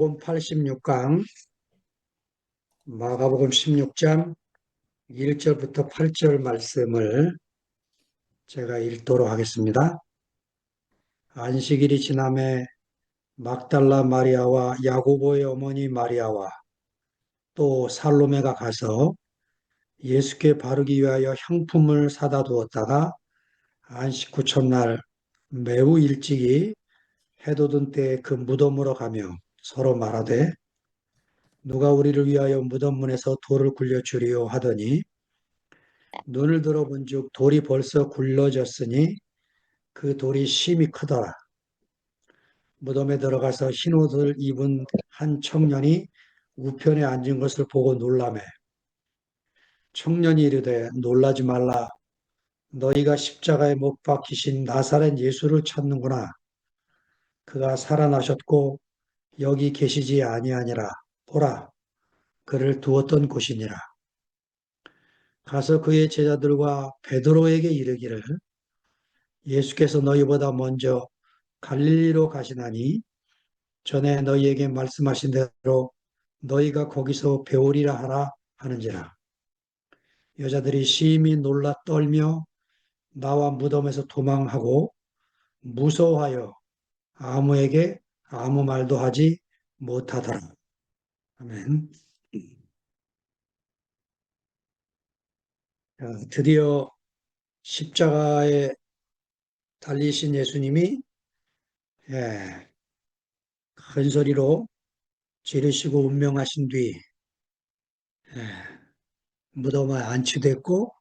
마가복음 86강, 마가복음 16장 1절부터 8절 말씀을 제가 읽도록 하겠습니다. 안식일이 지남에 막달라 마리아와 야고보의 어머니 마리아와 또 살로메가 가서 예수께 바르기 위하여 향품을 사다 두었다가 안식 후 첫날 매우 일찍이 해돋은 때에 그 무덤으로 가며 서로 말하되 누가 우리를 위하여 무덤 문에서 돌을 굴려 주리요 하더니 눈을 들어본즉 돌이 벌써 굴러졌으니 그 돌이 심히 크더라. 무덤에 들어가서 흰 옷을 입은 한 청년이 우편에 앉은 것을 보고 놀라매 청년이 이르되 놀라지 말라. 너희가 십자가에 못 박히신 나사렛 예수를 찾는구나. 그가 살아나셨고 여기 계시지 아니하니라. 보라, 그를 두었던 곳이니라. 가서 그의 제자들과 베드로에게 이르기를 예수께서 너희보다 먼저 갈릴리로 가시나니 전에 너희에게 말씀하신 대로 너희가 거기서 배우리라 하라 하는지라. 여자들이 심히 놀라 떨며 나와 무덤에서 도망하고 무서워하여 아무에게 아무 말도 하지 못하더라. 아멘. 드디어 십자가에 달리신 예수님이 예, 큰 소리로 지르시고 운명하신 뒤 예, 무덤에 안치됐고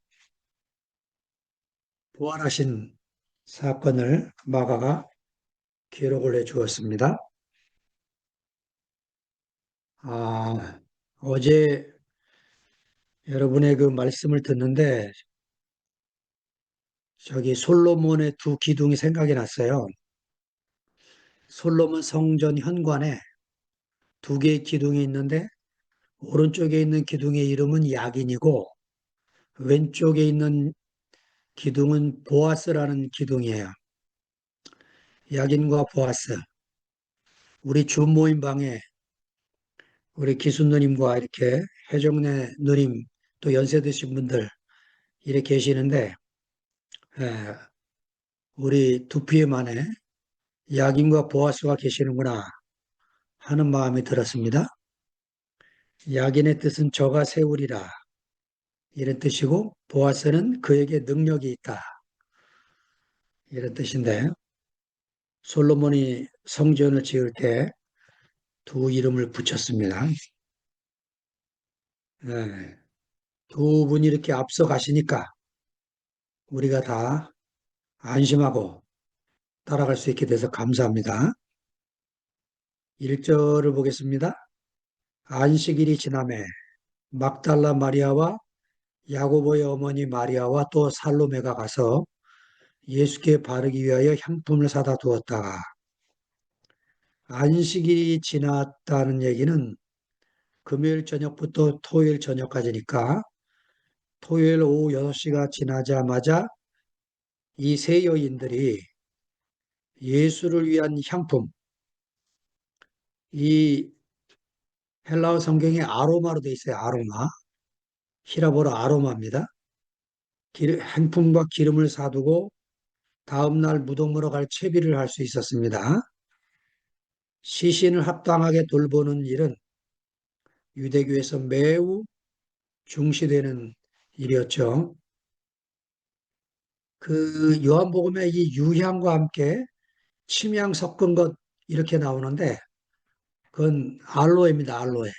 부활하신 사건을 마가가 기록을 해 주었습니다. 어제 여러분의 그 말씀을 듣는데 저기 솔로몬의 두 기둥이 생각이 났어요. 솔로몬 성전 현관에 두 개의 기둥이 있는데 오른쪽에 있는 기둥의 이름은 야긴이고 왼쪽에 있는 기둥은 보아스라는 기둥이에요. 야긴과 보아스. 우리 주 모임 방에 우리 기순 누님과 이렇게 해종래 누님 또 연세 드신 분들 이렇게 계시는데 예, 우리 두피에 만에 야긴과 보아스가 계시는구나 하는 마음이 들었습니다. 야긴의 뜻은 저가 세우리라 이런 뜻이고 보아스는 그에게 능력이 있다 이런 뜻인데 솔로몬이 성전을 지을 때 두 이름을 붙였습니다. 네. 두 분이 이렇게 앞서 가시니까 우리가 다 안심하고 따라갈 수 있게 돼서 감사합니다. 1절을 보겠습니다. 안식일이 지남에 막달라 마리아와 야고보의 어머니 마리아와 또 살로메가 가서 예수께 바르기 위하여 향품을 사다 두었다가 안식일이 지났다는 얘기는 금요일 저녁부터 토요일 저녁까지니까 토요일 오후 6시가 지나자마자 이 세 여인들이 예수를 위한 향품, 이 헬라어 성경에 아로마로 되어 있어요. 아로마. 히라보로 아로마입니다. 향품과 기름을 사두고 다음날 무덤으로 갈 채비를 할 수 있었습니다. 시신을 합당하게 돌보는 일은 유대교에서 매우 중시되는 일이었죠. 그 요한복음에 이 유향과 함께 침향 섞은 것 이렇게 나오는데 그건 알로에입니다. 알로에.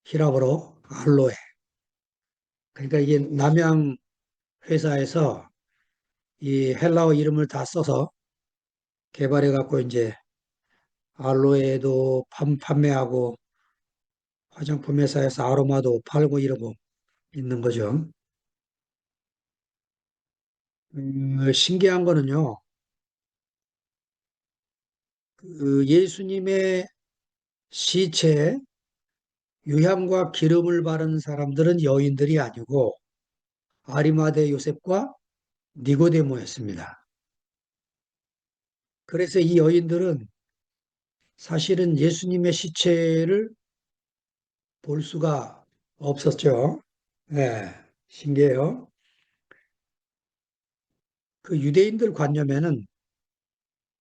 히라보로 알로에. 그러니까 이게 남양 회사에서 이 헬라어 이름을 다 써서 개발해 갖고 이제 알로에도 판매하고 화장품 회사에서 아로마도 팔고 이러고 있는 거죠. 신기한 거는요. 그 예수님의 시체에 유향과 기름을 바른 사람들은 여인들이 아니고 아리마대 요셉과 니고데모였습니다. 그래서 이 여인들은 사실은 예수님의 시체를 볼 수가 없었죠. 네, 신기해요. 그 유대인들 관념에는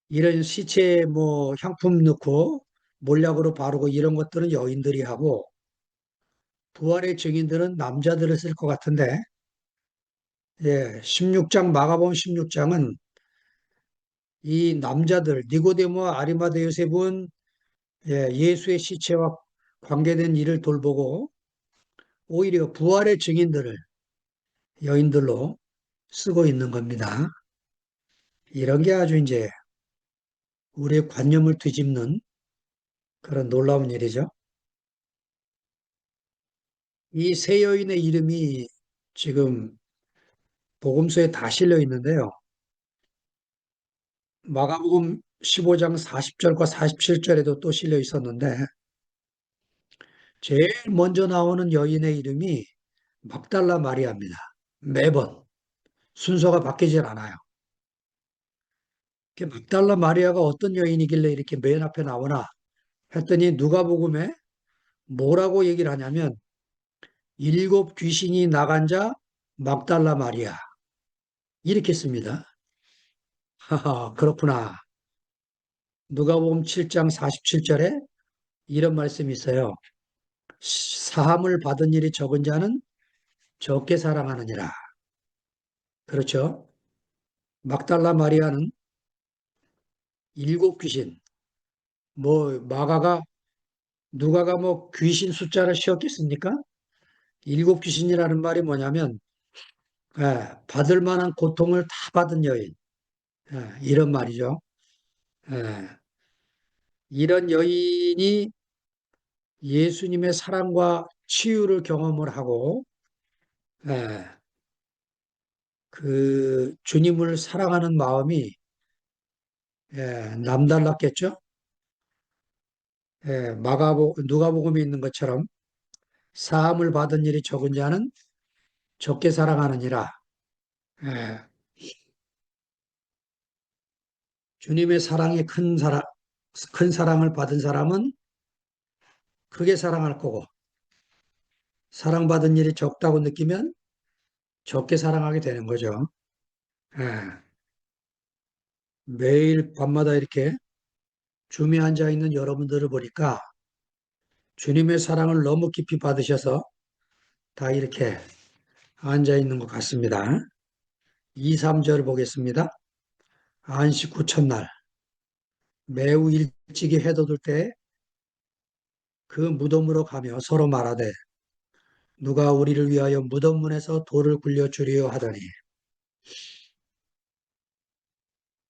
이런 시체에 뭐 향품 넣고 몰약으로 바르고 이런 것들은 여인들이 하고 부활의 증인들은 남자들을 쓸 것 같은데, 예, 16장, 마가복음 16장은 이 남자들, 니고데모와 아리마대 요셉은 예, 예수의 시체와 관계된 일을 돌보고 오히려 부활의 증인들을 여인들로 쓰고 있는 겁니다. 이런 게 아주 이제 우리의 관념을 뒤집는 그런 놀라운 일이죠. 이 세 여인의 이름이 지금 복음서에 다 실려 있는데요. 마가복음 15장 40절과 47절에도 또 실려 있었는데 제일 먼저 나오는 여인의 이름이 막달라 마리아입니다. 매번 순서가 바뀌질 않아요. 막달라 마리아가 어떤 여인이길래 이렇게 맨 앞에 나오나 했더니 누가복음에 뭐라고 얘기를 하냐면 일곱 귀신이 나간 자 막달라 마리아 이렇게 씁니다. 하하, 그렇구나. 누가복음 7장 47절에 이런 말씀이 있어요. 사함을 받은 일이 적은 자는 적게 사랑하느니라. 그렇죠? 막달라 마리아는 일곱 귀신, 뭐 누가가 뭐 귀신 숫자를 씌웠겠습니까? 일곱 귀신이라는 말이 뭐냐면 받을 만한 고통을 다 받은 여인, 이런 말이죠. 예, 이런 여인이 예수님의 사랑과 치유를 경험을 하고 예, 그 주님을 사랑하는 마음이 남달랐겠죠. 누가복음에 있는 것처럼 사함을 받은 일이 적은 자는 적게 사랑하느니라. 예, 주님의 사랑이 큰 사랑을 받은 사람은 크게 사랑할 거고, 사랑받은 일이 적다고 느끼면 적게 사랑하게 되는 거죠. 예, 매일 밤마다 이렇게 줌에 앉아 있는 여러분들을 보니까 주님의 사랑을 너무 깊이 받으셔서 다 이렇게 앉아 있는 것 같습니다. 2, 3절 보겠습니다. 안식 후 첫날, 매우 일찍이 해돋을 때 그 무덤으로 가며 서로 말하되 누가 우리를 위하여 무덤 문에서 돌을 굴려 주리요 하더니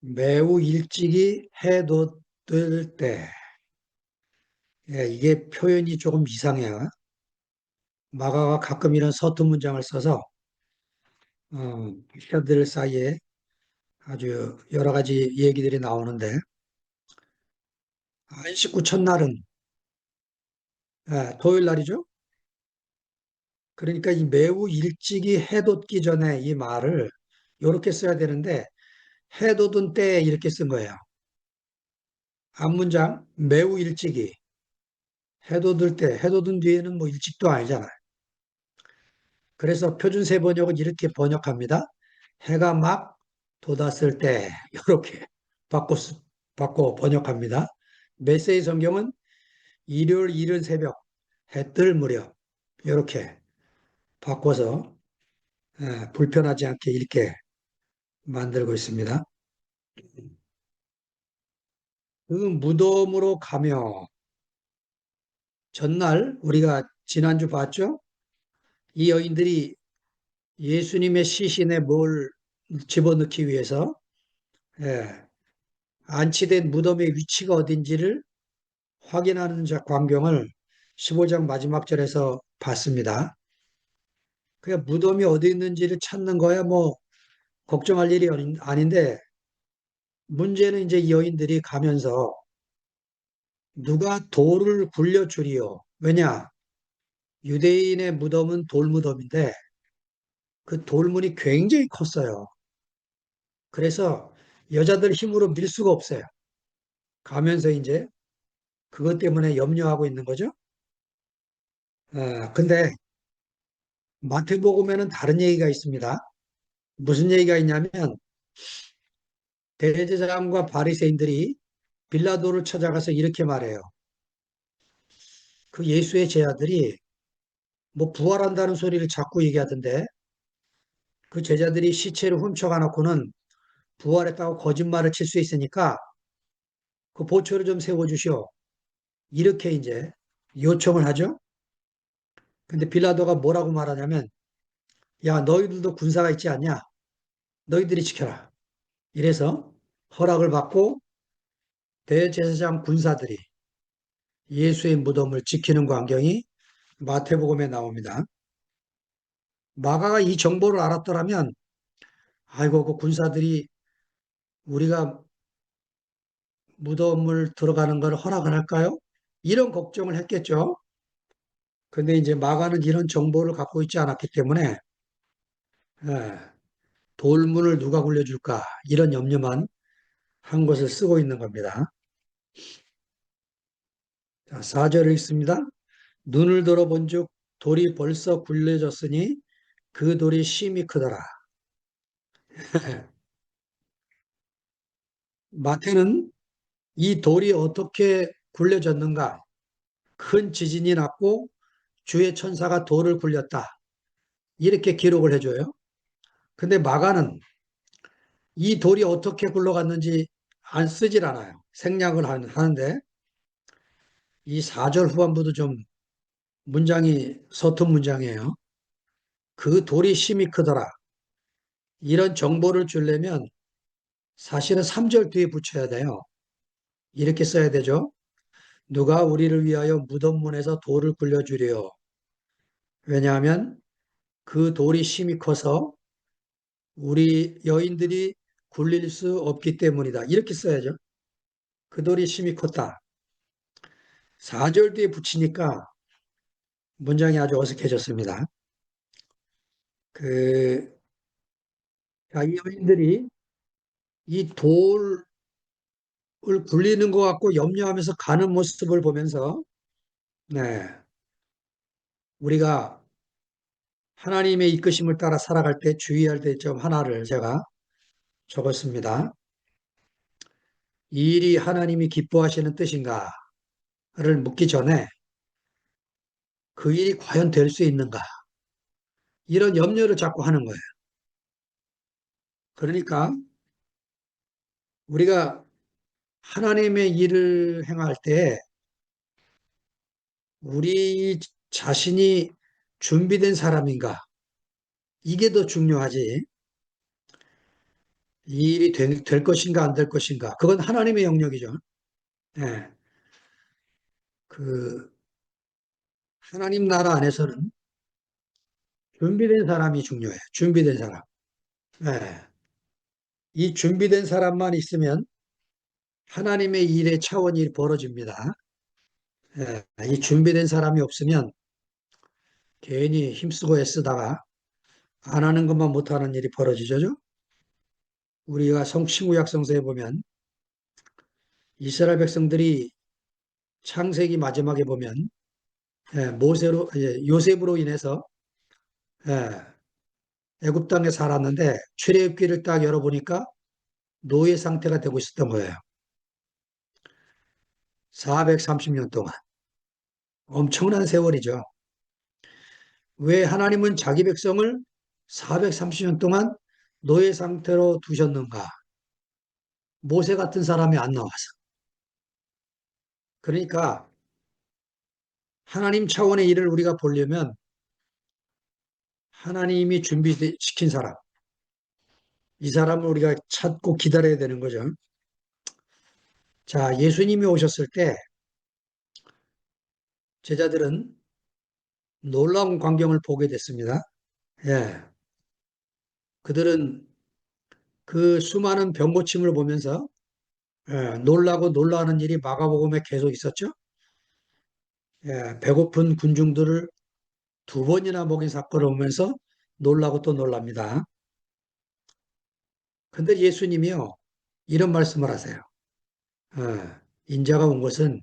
매우 일찍이 해돋을 때 이게 표현이 조금 이상해요. 마가가 가끔 이런 서툰 문장을 써서 기자들 사이에 아주 여러 가지 얘기들이 나오는데 안식 후 첫날은 토요일 날이죠. 그러니까 이 매우 일찍이 해돋기 전에 이 말을 이렇게 써야 되는데 해돋은 때 이렇게 쓴 거예요. 앞문장 매우 일찍이 해돋을 때 해돋은 뒤에는 뭐 일찍도 아니잖아요. 그래서 표준세 번역은 이렇게 번역합니다. 해가 막 돋았을 때 이렇게 바꿔, 바꿔 번역합니다. 메시지 성경은 일요일 이른 새벽 해 뜰 무렵 이렇게 바꿔서 불편하지 않게 읽게 만들고 있습니다. 그 무덤으로 가며 전날 우리가 지난주 봤죠? 이 여인들이 예수님의 시신에 뭘 집어넣기 위해서 예, 안치된 무덤의 위치가 어딘지를 확인하는 광경을 15장 마지막 절에서 봤습니다. 그 무덤이 어디 있는지를 찾는 거야 뭐 걱정할 일이 아닌데 문제는 이제 이 여인들이 가면서 누가 돌을 굴려주리요. 왜냐? 유대인의 무덤은 돌무덤인데 그 돌문이 굉장히 컸어요. 그래서 여자들 힘으로 밀 수가 없어요. 가면서 이제 그것 때문에 염려하고 있는 거죠. 근데 마태복음에는 다른 얘기가 있습니다. 무슨 얘기가 있냐면 대제사장과 바리새인들이 빌라도를 찾아가서 이렇게 말해요. 그 예수의 제자들이 뭐 부활한다는 소리를 자꾸 얘기하던데 그 제자들이 시체를 훔쳐가 놓고는 부활했다고 거짓말을 칠 수 있으니까 그 보초를 좀 세워주시오. 이렇게 이제 요청을 하죠. 근데 빌라도가 뭐라고 말하냐면 야 너희들도 군사가 있지 않냐? 너희들이 지켜라. 이래서 허락을 받고 대제사장 군사들이 예수의 무덤을 지키는 광경이 마태복음에 나옵니다. 마가가 이 정보를 알았더라면 아이고 그 군사들이 우리가 무덤을 들어가는 걸 허락을 할까요? 이런 걱정을 했겠죠. 근데 이제 마가는 이런 정보를 갖고 있지 않았기 때문에 예, 돌문을 누가 굴려줄까 이런 염려만 한 것을 쓰고 있는 겁니다. 자, 4절을 읽습니다. 눈을 들어본즉 돌이 벌써 굴려졌으니 그 돌이 심히 크더라. 마태는 이 돌이 어떻게 굴려졌는가? 큰 지진이 났고 주의 천사가 돌을 굴렸다. 이렇게 기록을 해줘요. 근데 마가는 이 돌이 어떻게 굴러갔는지 안 쓰질 않아요. 생략을 하는데 이 4절 후반부도 좀 문장이 서툰 문장이에요. 그 돌이 심히 크더라. 이런 정보를 주려면 사실은 3절 뒤에 붙여야 돼요. 이렇게 써야 되죠. 누가 우리를 위하여 무덤문에서 돌을 굴려주려. 왜냐하면 그 돌이 심히 커서 우리 여인들이 굴릴 수 없기 때문이다. 이렇게 써야죠. 그 돌이 심히 컸다. 4절 뒤에 붙이니까 문장이 아주 어색해졌습니다. 그, 이 여인들이 이 돌을 굴리는 것 같고 염려하면서 가는 모습을 보면서, 네, 우리가 하나님의 이끄심을 따라 살아갈 때 주의할 점 하나를 제가 적었습니다. 이 일이 하나님이 기뻐하시는 뜻인가를 묻기 전에 그 일이 과연 될 수 있는가? 이런 염려를 자꾸 하는 거예요. 그러니까 우리가 하나님의 일을 행할 때 우리 자신이 준비된 사람인가? 이게 더 중요하지. 이 일이 될 것인가 안 될 것인가? 그건 하나님의 영역이죠. 예. 그 하나님 나라 안에서는 준비된 사람이 중요해요. 준비된 사람. 예. 이 준비된 사람만 있으면 하나님의 일의 차원이 벌어집니다. 예. 이 준비된 사람이 없으면 괜히 힘쓰고 애쓰다가 안 하는 것만 못하는 일이 벌어지죠. 우리가 신구약 성서에 보면 이스라엘 백성들이 창세기 마지막에 보면 모세로 요셉으로 인해서 예, 애굽 땅에 살았는데 출애굽기를 딱 열어보니까 노예 상태가 되고 있었던 거예요. 430년 동안 엄청난 세월이죠. 왜 하나님은 자기 백성을 430년 동안 노예 상태로 두셨는가? 모세 같은 사람이 안 나와서. 그러니까 하나님 차원의 일을 우리가 보려면 하나님이 준비시킨 사람, 이 사람을 우리가 찾고 기다려야 되는 거죠. 자, 예수님이 오셨을 때 제자들은 놀라운 광경을 보게 됐습니다. 예. 그들은 그 수많은 병고침을 보면서 놀라고 놀라는 일이 마가복음에 계속 있었죠. 예, 배고픈 군중들을 두 번이나 먹인 사건을 보면서 놀라고 또 놀랍니다. 근데 예수님이요, 이런 말씀을 하세요. 인자가 온 것은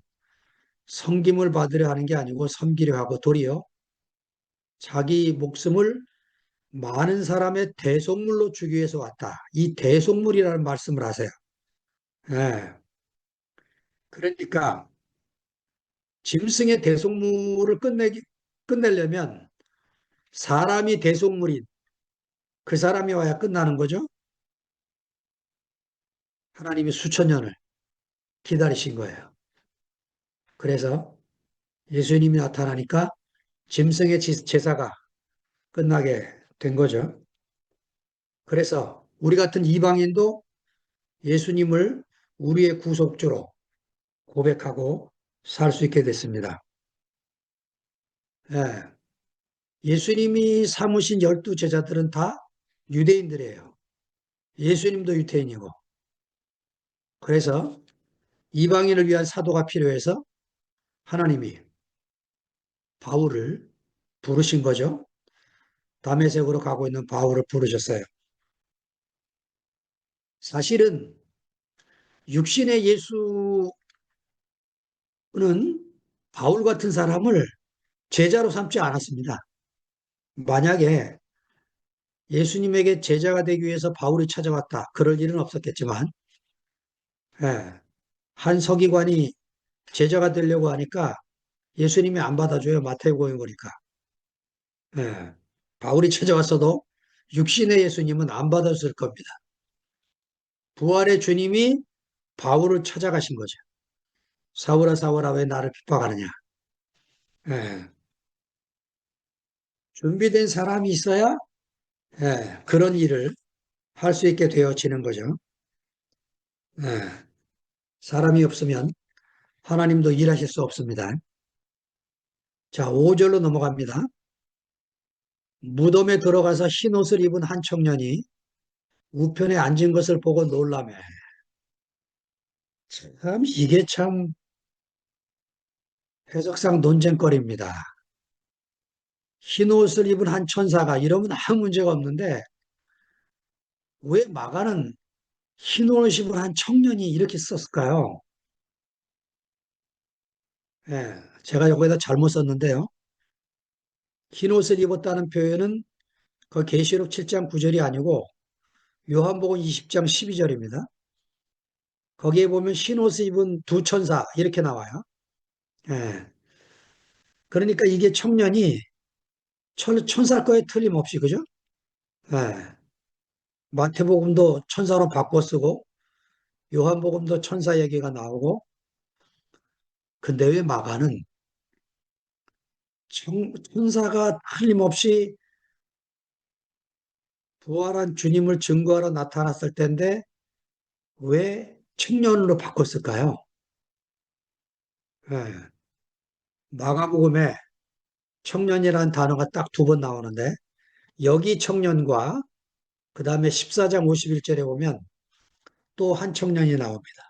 섬김을 받으려 하는 게 아니고 섬기려 하고 도리어 자기 목숨을 많은 사람의 대속물로 주기 위해서 왔다. 이 대속물이라는 말씀을 하세요. 예. 그러니까 짐승의 대속물을 끝내려면 사람이 대속물인 그 사람이 와야 끝나는 거죠. 하나님이 수천 년을 기다리신 거예요. 그래서 예수님이 나타나니까 짐승의 제사가 끝나게 된 거죠. 그래서 우리 같은 이방인도 예수님을 우리의 구속주로 고백하고 살 수 있게 됐습니다. 예. 예수님이 삼으신 12제자들은 다 유대인들이에요. 예수님도 유대인이고. 그래서 이방인을 위한 사도가 필요해서 하나님이 바울을 부르신 거죠. 다메섹으로 가고 있는 바울을 부르셨어요. 사실은 육신의 예수는 바울 같은 사람을 제자로 삼지 않았습니다. 만약에 예수님에게 제자가 되기 위해서 바울이 찾아왔다. 그럴 일은 없었겠지만, 예, 한 서기관이 제자가 되려고 하니까 예수님이 안 받아줘요. 마태복음 보니까. 예, 바울이 찾아왔어도 육신의 예수님은 안 받았을 겁니다. 부활의 주님이 바울을 찾아가신 거죠. 사울아, 사울아, 왜 나를 핍박하느냐. 예, 준비된 사람이 있어야 그런 일을 할 수 있게 되어지는 거죠. 예, 사람이 없으면 하나님도 일하실 수 없습니다. 자, 5절로 넘어갑니다. 무덤에 들어가서 흰 옷을 입은 한 청년이 우편에 앉은 것을 보고 놀라매. 참, 이게 참 해석상 논쟁거리입니다. 흰 옷을 입은 한 천사가 이러면 아무 문제가 없는데 왜 마가는 흰 옷을 입은 한 청년이 이렇게 썼을까요? 예, 제가 여기다 잘못 썼는데요. 흰 옷을 입었다는 표현은 그 계시록 7장 9절이 아니고 요한복음 20장 12절입니다. 거기에 보면 흰 옷을 입은 두 천사 이렇게 나와요. 예. 그러니까 이게 청년이 천사일 거에 틀림없이 그죠? 예. 마태복음도 천사로 바꿔 쓰고 요한복음도 천사 얘기가 나오고 근데 왜 마가는 천사가 틀림없이 부활한 주님을 증거하러 나타났을 텐데 왜 청년으로 바꿨을까요? 예. 마가복음에 청년이라는 단어가 딱 두 번 나오는데 여기 청년과 그 다음에 14장 51절에 보면 또 한 청년이 나옵니다.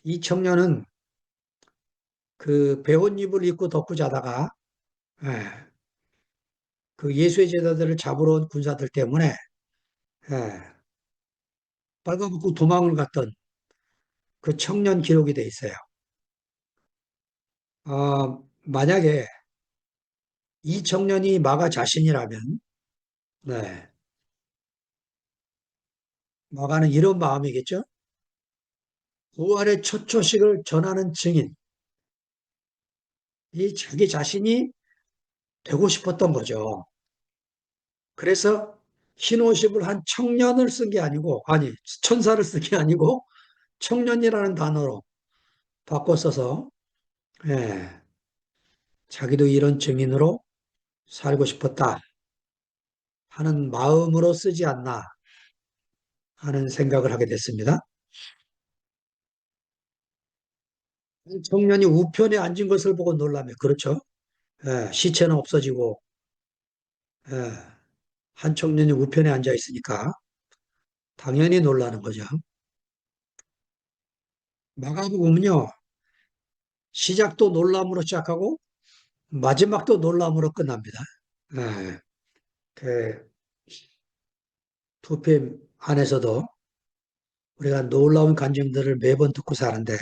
이 청년은 그 배옷잎을 입고 덮고 자다가 예, 그 예수의 제자들을 잡으러 온 군사들 때문에 예, 빨가벗고 도망을 갔던 그 청년 기록이 돼 있어요. 만약에 이 청년이 마가 자신이라면 네, 마가는 이런 마음이겠죠. 부활의 첫 소식을 전하는 증인, 이 자기 자신이 되고 싶었던 거죠. 그래서 흰옷 입을 한 청년을 쓴 게 아니고, 아니, 천사를 쓴 게 아니고, 청년이라는 단어로 바꿔 써서, 예, 자기도 이런 증인으로 살고 싶었다 하는 마음으로 쓰지 않나 하는 생각을 하게 됐습니다. 청년이 우편에 앉은 것을 보고 놀라며, 그렇죠? 예, 시체는 없어지고, 예, 한 청년이 우편에 앉아 있으니까 당연히 놀라는 거죠. 마가복음은요, 시작도 놀람으로 시작하고 마지막도 놀람으로 끝납니다. 예, 그 투팸 안에서도 우리가 놀라운 간증들을 매번 듣고 사는데,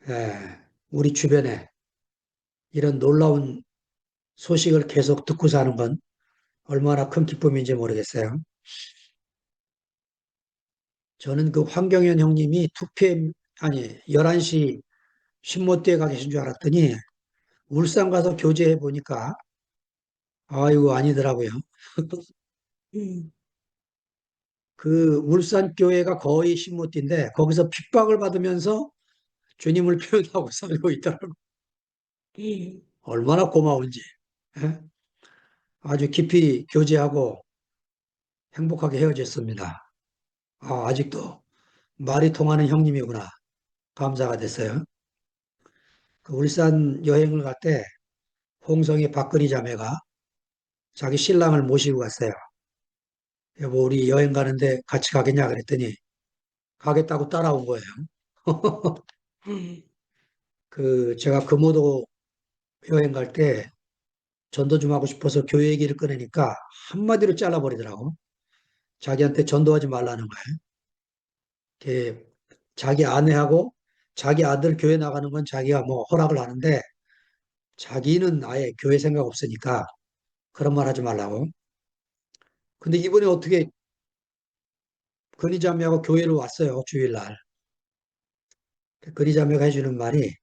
예, 우리 주변에 이런 놀라운 소식을 계속 듣고 사는 건 얼마나 큰 기쁨인지 모르겠어요. 저는 그 황경현 형님이 2PM, 아니, 11시 신모띠에 가 계신 줄 알았더니 울산 가서 교제해 보니까 아이고 아니더라고요. 음. 그 울산 교회가 거의 신모띠인데 거기서 핍박을 받으면서 주님을 표현하고 살고 있더라고요. 얼마나 고마운지. 예? 아주 깊이 교제하고 행복하게 헤어졌습니다. 아, 아직도 말이 통하는 형님이구나. 감사가 됐어요. 그 울산 여행을 갈 때 홍성의 박근희 자매가 자기 신랑을 모시고 갔어요. 여보, 우리 여행 가는데 같이 가겠냐 그랬더니 가겠다고 따라온 거예요. 그 제가 금오도 여행 갈 때 전도 좀 하고 싶어서 교회 얘기를 꺼내니까 한마디로 잘라버리더라고. 자기한테 전도하지 말라는 거예요. 이렇게 자기 아내하고 자기 아들 교회 나가는 건 자기가 뭐 허락을 하는데 자기는 아예 교회 생각 없으니까 그런 말 하지 말라고. 근데 이번에 어떻게 건희자매하고 교회를 왔어요, 주일날. 건희자매가 해주는 말이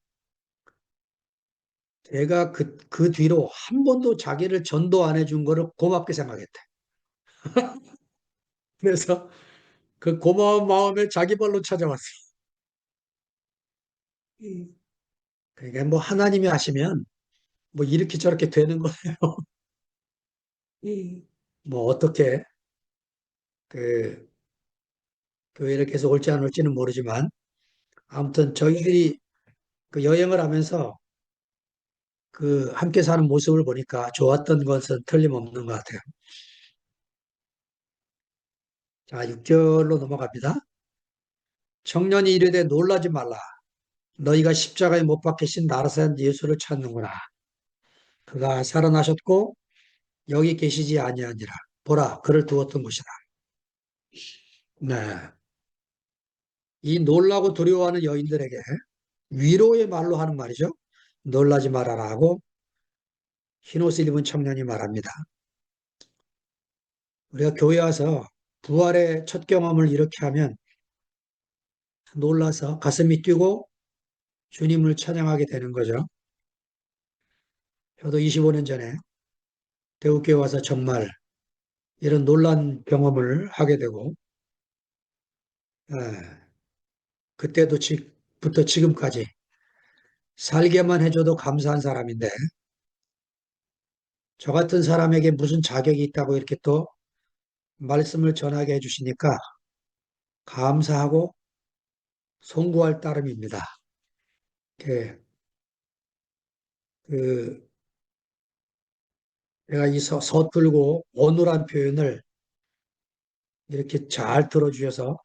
제가 그 뒤로 한 번도 자기를 전도 안 해준 거를 고맙게 생각했대. 그래서 그 고마운 마음에 자기 발로 찾아왔어. 음. 그러니까 뭐 하나님이 하시면 뭐 이렇게 저렇게 되는 거예요. 뭐 어떻게 그 교회를 계속 올지 안 올지는 모르지만 아무튼 저희들이 그 여행을 하면서 그 함께 사는 모습을 보니까 좋았던 것은 틀림없는 것 같아요. 자, 6절로 넘어갑니다. 청년이 이르되 놀라지 말라. 너희가 십자가에 못 박히신 나사렛 예수를 찾는구나. 그가 살아나셨고 여기 계시지 아니하니라. 보라, 그를 두었던 곳이다. 네. 이 놀라고 두려워하는 여인들에게 위로의 말로 하는 말이죠. 놀라지 말아라 하고 흰옷을 입은 청년이 말합니다. 우리가 교회 와서 부활의 첫 경험을 이렇게 하면 놀라서 가슴이 뛰고 주님을 찬양하게 되는 거죠. 저도 25년 전에 대우교회 와서 정말 이런 놀란 경험을 하게 되고, 예, 그때도 부터 지금까지 살게만 해줘도 감사한 사람인데, 저 같은 사람에게 무슨 자격이 있다고 이렇게 또 말씀을 전하게 해주시니까 감사하고 송구할 따름입니다. 그, 그, 내가 이 서툴고 어눌한 표현을 이렇게 잘 들어주셔서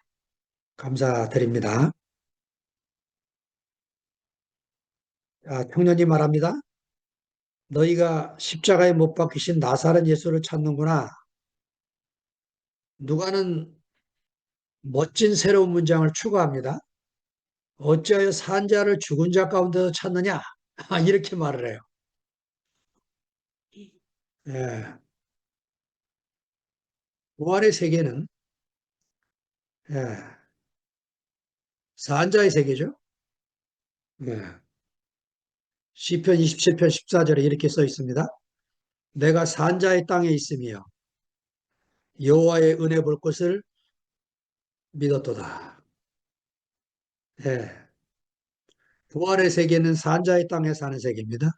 감사드립니다. 자, 청년이 말합니다. 너희가 십자가에 못 박히신 나사렛 예수를 찾는구나. 누가는 멋진 새로운 문장을 추가합니다. 어찌하여 산 자를 죽은 자 가운데서 찾느냐? 이렇게 말을 해요. 예, 부활의 세계는 예, 산 자의 세계죠. 예. 시편 27편 14절에 이렇게 써 있습니다. 내가 산 자의 땅에 있으며 여호와의 은혜 볼 것을 믿었도다. 예. 부활의 세계는 산 자의 땅에 사는 세계입니다.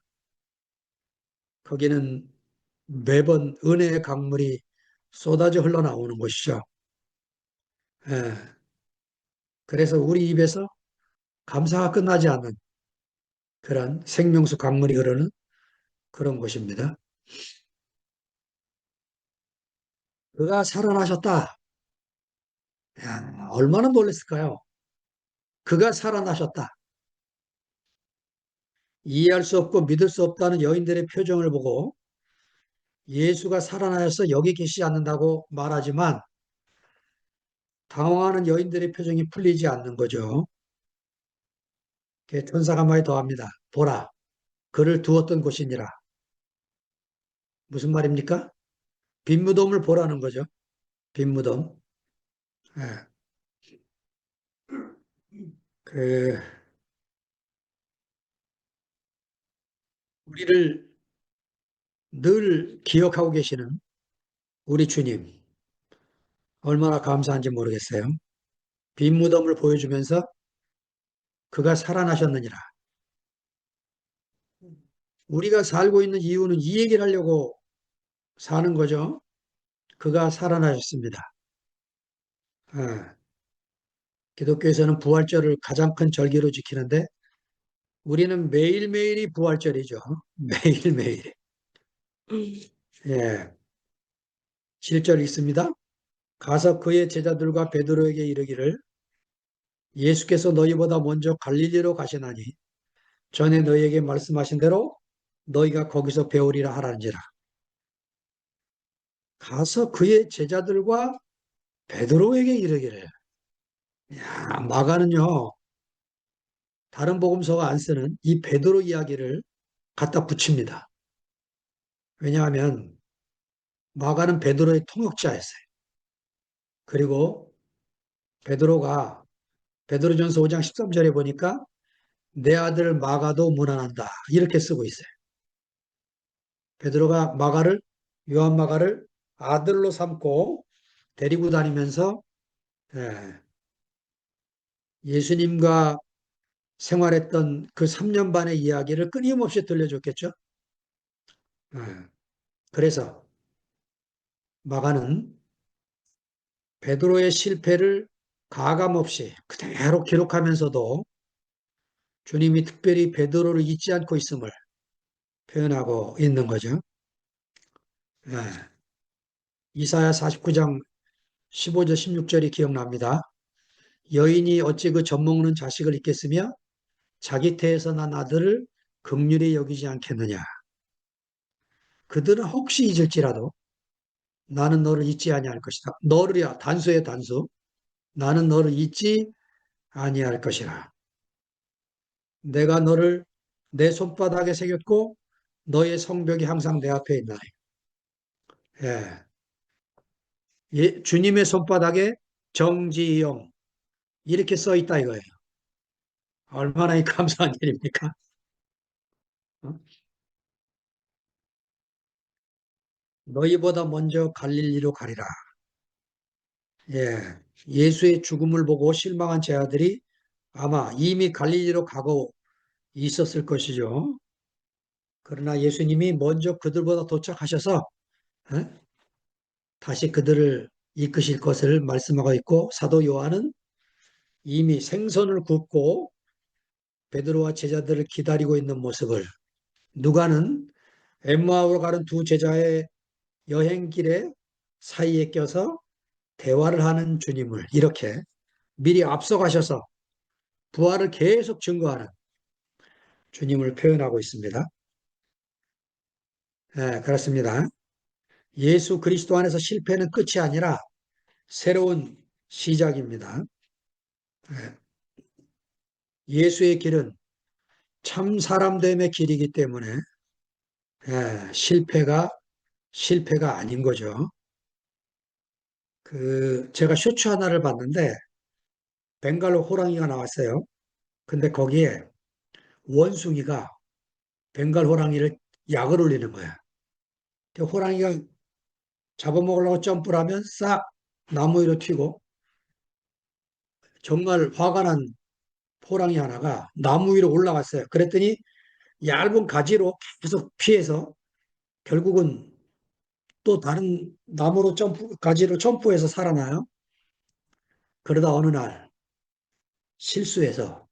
거기는 매번 은혜의 강물이 쏟아져 흘러나오는 곳이죠. 예. 그래서 우리 입에서 감사가 끝나지 않는 그런 생명수 강물이 흐르는 그런 곳입니다. 그가 살아나셨다. 야, 얼마나 놀랐을까요? 그가 살아나셨다. 이해할 수 없고 믿을 수 없다는 여인들의 표정을 보고 예수가 살아나셔서 여기 계시지 않는다고 말하지만 당황하는 여인들의 표정이 풀리지 않는 거죠. 천사가 많이 더합니다. 보라, 그를 두었던 곳이니라. 무슨 말입니까? 빈 무덤을 보라는 거죠. 빈 무덤. 예. 그 우리를 늘 기억하고 계시는 우리 주님 얼마나 감사한지 모르겠어요. 빈 무덤을 보여주면서 그가 살아나셨느니라. 우리가 살고 있는 이유는 이 얘기를 하려고 사는 거죠. 그가 살아나셨습니다. 예. 기독교에서는 부활절을 가장 큰 절기로 지키는데 우리는 매일매일이 부활절이죠. 매일매일. 예. 7절 있습니다. 가서 그의 제자들과 베드로에게 이르기를 예수께서 너희보다 먼저 갈릴리로 가시나니 전에 너희에게 말씀하신 대로 너희가 거기서 배우리라 하라는지라. 가서 그의 제자들과 베드로에게 이르기를. 야, 마가는요. 다른 복음서가 안 쓰는 이 베드로 이야기를 갖다 붙입니다. 왜냐하면 마가는 베드로의 통역자였어요. 그리고 베드로가 베드로전서 5장 13절에 보니까 내 아들 마가도 문안한다. 이렇게 쓰고 있어요. 베드로가 요한 마가를 아들로 삼고 데리고 다니면서 예, 예수님과 생활했던 그 3년 반의 이야기를 끊임없이 들려줬겠죠. 예, 그래서 마가는 베드로의 실패를 가감없이 그대로 기록하면서도 주님이 특별히 베드로를 잊지 않고 있음을 표현하고 있는 거죠. 예, 이사야 49장 15절 16절이 기억납니다. 여인이 어찌 그 젖먹는 자식을 잊겠으며 자기 태에서 난 아들을 긍휼히 여기지 않겠느냐. 그들은 혹시 잊을지라도 나는 너를 잊지 아니할 것이다. 너를이야 단수의 단수. 나는 너를 잊지 아니할 것이라. 내가 너를 내 손바닥에 새겼고 너의 성벽이 항상 내 앞에 있나니. 예. 예, 주님의 손바닥에 정지영 이렇게 써 있다 이거예요. 얼마나 감사한 일입니까? 어? 너희보다 먼저 갈릴리로 가리라. 예. 예수의 죽음을 보고 실망한 제자들이 아마 이미 갈릴리로 가고 있었을 것이죠. 그러나 예수님이 먼저 그들보다 도착하셔서 어? 다시 그들을 이끄실 것을 말씀하고 있고 사도 요한은 이미 생선을 굽고 베드로와 제자들을 기다리고 있는 모습을 누가는 엠마오로 가는 두 제자의 여행길에 사이에 껴서 대화를 하는 주님을 이렇게 미리 앞서가셔서 부활을 계속 증거하는 주님을 표현하고 있습니다. 네, 그렇습니다. 예수 그리스도 안에서 실패는 끝이 아니라 새로운 시작입니다. 네, 예수의 길은 참 사람됨의 길이기 때문에 실패가 아닌 거죠. 제가 쇼츠 하나를 봤는데 벵갈로 호랑이가 나왔어요. 근데 거기에 원숭이가 벵갈 호랑이를 약을 올리는 거야. 호랑이가 잡아먹으려고 점프를 하면 싹 나무 위로 튀고 정말 화가 난 호랑이 하나가 나무 위로 올라갔어요. 그랬더니 얇은 가지로 계속 피해서 결국은 또 다른 나무로 가지로 점프해서 살아나요. 그러다 어느 날 실수해서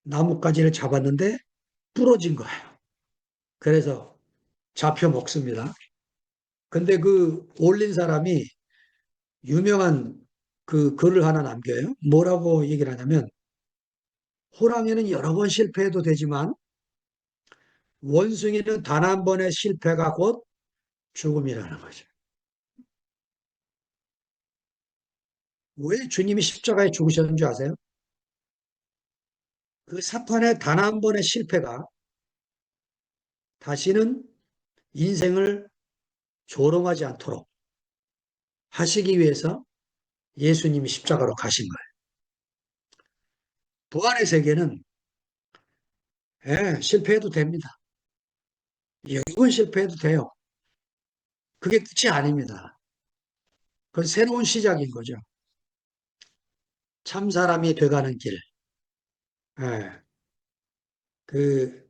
나뭇가지를 잡았는데 부러진 거예요. 그래서 잡혀 먹습니다. 근데 그 올린 사람이 유명한 그 글을 하나 남겨요. 뭐라고 얘기를 하냐면 호랑이는 여러 번 실패해도 되지만 원숭이는 단 한 번의 실패가 곧 죽음이라는 거죠. 왜 주님이 십자가에 죽으셨는 줄 아세요? 그 사탄의 단 한 번의 실패가 다시는 인생을 조롱하지 않도록 하시기 위해서 예수님이 십자가로 가신 거예요. 부활의 세계는 실패해도 됩니다. 여러 번 실패해도 돼요. 그게 끝이 아닙니다. 그건 새로운 시작인 거죠. 참 사람이 돼가는 길. 예, 그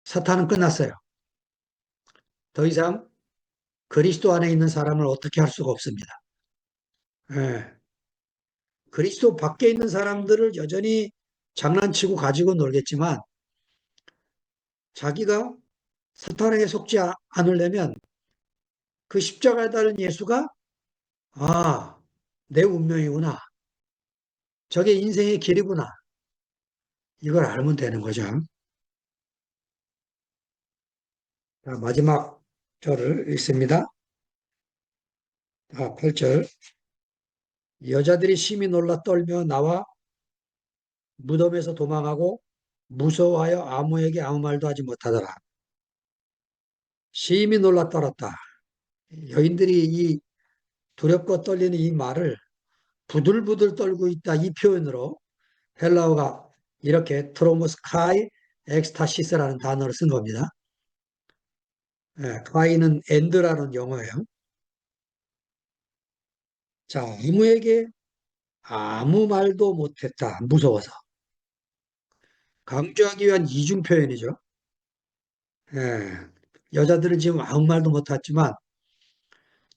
사탄은 끝났어요. 더 이상 그리스도 안에 있는 사람을 어떻게 할 수가 없습니다. 예, 그리스도 밖에 있는 사람들을 여전히 장난치고 가지고 놀겠지만 자기가 사탄에게 속지 않으려면 그 십자가에 달린 예수가 아, 내 운명이구나. 저게 인생의 길이구나. 이걸 알면 되는 거죠. 자, 마지막 절을 읽습니다. 8절. 여자들이 심히 놀라 떨며 나와 무덤에서 도망하고 무서워하여 아무에게 아무 말도 하지 못하더라. 심히 놀라 떨었다. 여인들이 이 두렵고 떨리는 이 말을 부들부들 떨고 있다 이 표현으로 헬라어가 이렇게 트로모스카이 엑스타시스라는 단어를 쓴 겁니다. 카이는 엔드라는 영어예요. 자, 아무에게 아무 말도 못했다. 무서워서. 강조하기 위한 이중 표현이죠. 예, 여자들은 지금 아무 말도 못했지만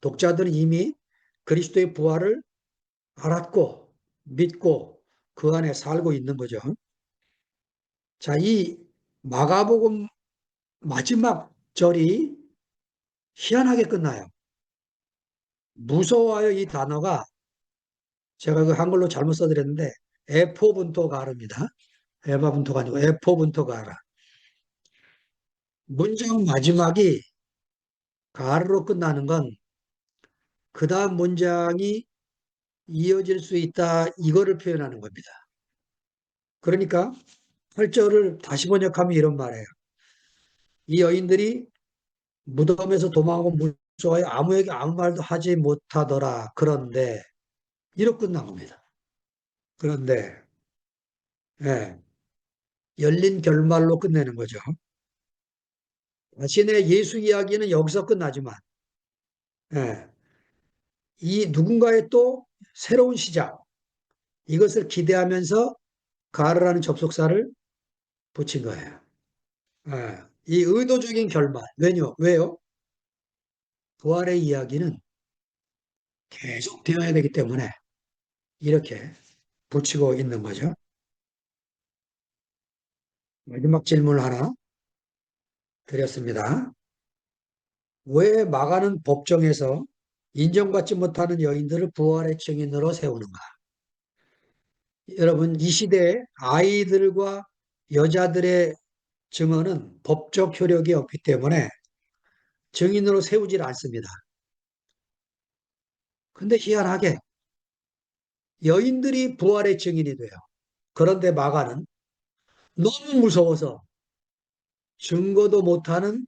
독자들은 이미 그리스도의 부활을 알았고 믿고 그 안에 살고 있는 거죠. 자, 이 마가복음 마지막 절이 희한하게 끝나요. 무서워요 이 단어가 제가 그 한글로 잘못 써드렸는데 에포분토 가르입니다. 에바분토가 아니고 에포분토 가르. 문장 마지막이 가르로 끝나는 건 그 다음 문장이 이어질 수 있다 이거를 표현하는 겁니다. 그러니까 8절을 다시 번역하면 이런 말이에요. 이 여인들이 무덤에서 도망하고 무서워해 아무에게 아무 말도 하지 못하더라. 그런데 이렇게 끝난 겁니다. 그런데 예, 열린 결말로 끝내는 거죠. 자신의 예수 이야기는 여기서 끝나지만 예, 이 누군가의 또 새로운 시작 이것을 기대하면서 가르라는 접속사를 붙인 거예요. 예, 이 의도적인 결말 왜요? 부활의 이야기는 계속 되어야 되기 때문에 이렇게 붙이고 있는 거죠. 마지막 질문 하나 드렸습니다. 왜 마가는 법정에서 인정받지 못하는 여인들을 부활의 증인으로 세우는가? 여러분, 이 시대에 아이들과 여자들의 증언은 법적 효력이 없기 때문에 증인으로 세우질 않습니다. 근데 희한하게 여인들이 부활의 증인이 돼요. 그런데 마가는 너무 무서워서 증거도 못하는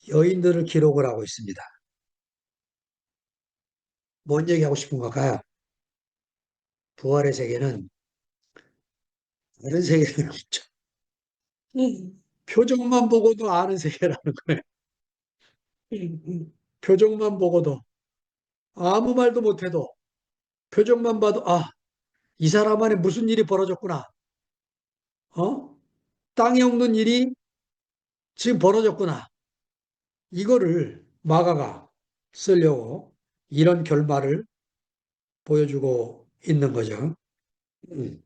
여인들을 기록을 하고 있습니다. 뭔 얘기하고 싶은 걸까요? 부활의 세계는 다른 세계는 없죠. 표정만 보고도 아는 세계라는 거예요. 표정만 보고도 아무 말도 못해도 표정만 봐도 이 사람 안에 무슨 일이 벌어졌구나. 어? 땅에 없는 일이 지금 벌어졌구나. 이거를 마가가 쓰려고 이런 결말을 보여주고 있는 거죠. 음.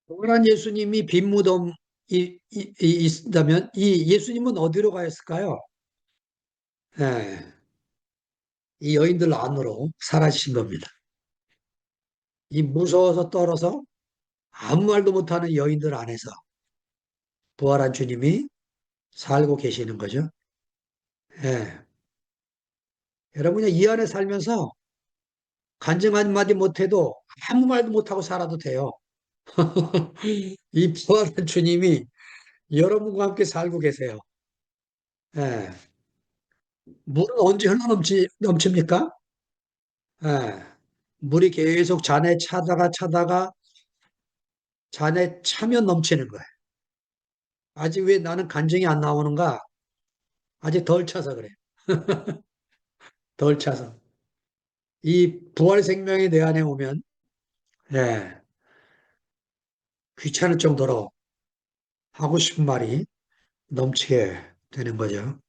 부활한 예수님이 빈 무덤이 있다면 이 예수님은 어디로 가였을까요? 예, 이 여인들 안으로 사라지신 겁니다. 이 무서워서 떨어서 아무 말도 못하는 여인들 안에서 부활한 주님이 살고 계시는 거죠. 예. 여러분이 이 안에 살면서 간증 한마디 못해도 아무 말도 못하고 살아도 돼요. 이 부활한 주님이 여러분과 함께 살고 계세요. 예. 물은 언제 넘칩니까? 예. 물이 계속 잔에 차다가 잔에 차면 넘치는 거예요. 아직 왜 나는 간증이 안 나오는가? 아직 덜 차서 그래. 덜 차서. 이 부활 생명이 내 안에 오면, 예, 귀찮을 정도로 하고 싶은 말이 넘치게 되는 거죠.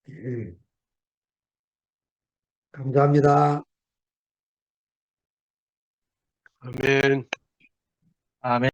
예, 감사합니다. 아멘. 아멘.